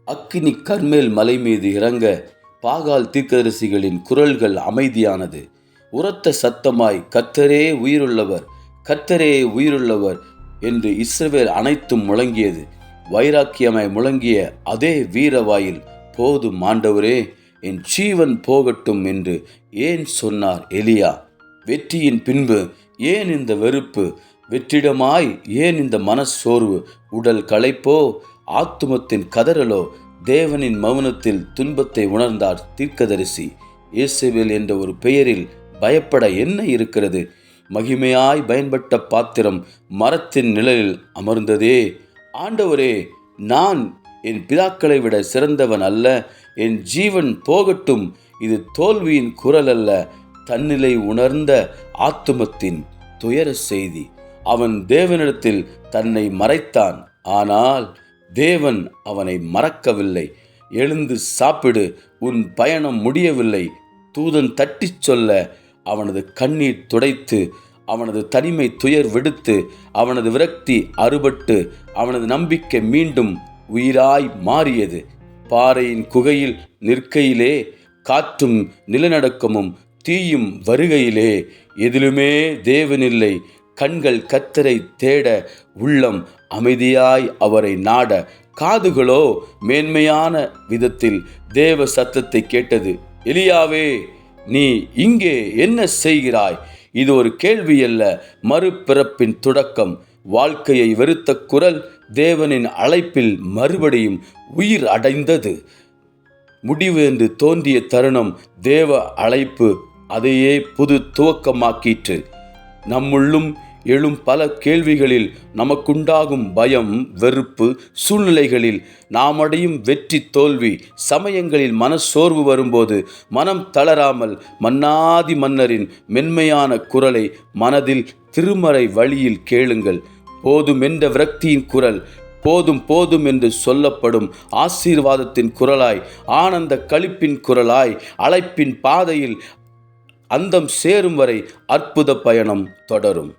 அக்கினி கர்மேல் மலை மீது இறங்க பாகால் தீர்க்கதரிசிகளின் குரல்கள் அமைதியானது. உரத்த சத்தமாய் கர்த்தரே உயிருள்ளவர், கர்த்தரே உயிருள்ளவர் என்று இஸ்ரவேல் அனைத்தும் முழங்கியது. வைராக்கியமாய் முழங்கிய அதே வீரவாயில், போதும் ஆண்டவரே, என் ஜீவன் போகட்டும் என்று ஏன் சொன்னார் எலியா? வெற்றியின் பின்பு ஏன் இந்த வெறுப்பு? வெற்றிடமாய் ஏன் இந்த மனச்சோர்வு? உடல் களைப்போ, ஆத்துமத்தின் கதறலோ? தேவனின் மௌனத்தில் துன்பத்தை உணர்ந்தார் தீர்க்கதரிசி. இயேசுவேல் என்ற ஒரு பெயரில் பயப்பட என்ன இருக்கிறது? மகிமையாய் பயன்பட்ட பாத்திரம் மரத்தின் நிழலில் அமர்ந்ததே. ஆண்டவரே, நான் என் பிதாக்களை விட சிறந்தவன் அல்ல, என் ஜீவன் போகட்டும். இது தோல்வியின் குரல் அல்ல, தன்னிலை உணர்ந்த ஆத்துமத்தின் துயர செய்தி. அவன் தேவனிடத்தில் தன்னை மறைத்தான், ஆனால் தேவன் அவனை மறக்கவில்லை. எழுந்து சாப்பிடு, உன் பயணம் முடியவில்லை. தூதன் தட்டிச் சொல்ல அவனது கண்ணீர் துடைத்து, அவனது தனிமை துயர் விடுத்து, அவனது விரக்தி அறுபட்டு, அவனது நம்பிக்கை மீண்டும் உயிராய் மாறியது. பாறையின் குகையில் நிற்கையிலே, காற்றும் நிலநடுக்கமும் தீயும் வருகையிலே, எதிலுமே தேவனில்லை. கண்கள் கர்த்தரை தேட, உள்ளம் அமைதியாய் அவரை நாட, காதுகளோ மேன்மையான விதத்தில் தேவ சத்தத்தை கேட்டது. எலியாவே, நீ இங்கே என்ன செய்கிறாய்? இது ஒரு கேள்வி அல்ல, மறுபிறப்பின் தொடக்கம். வாழ்க்கையை வெறுத்த குரல் தேவனின் அழைப்பில் மறுபடியும் உயிர் அடைந்தது. முடிவு என்று தோன்றிய தருணம் தேவ அழைப்பு அதையே புது துவக்கமாக்கிற்று. நம்முள்ளும் எழும் பல கேள்விகளில் நமக்குண்டாகும் பயம், வெறுப்பு, சூழ்நிலைகளில் நாம் அடையும் வெற்றி தோல்வி, சமயங்களில் மனச்சோர்வு வரும்போது மனம் தளராமல் மன்னாதி மன்னரின் மென்மையான குரலை மனதில் திருமறை வழியில் கேளுங்கள். போதும் என்ற விரக்தியின் குரல், போதும் போதும் என்று சொல்லப்படும் ஆசீர்வாதத்தின் குரலாய், ஆனந்த களிப்பின் குரலாய், அழைப்பின் பாதையில் அந்தம் சேரும் வரை அற்புத பயணம் தொடரும்.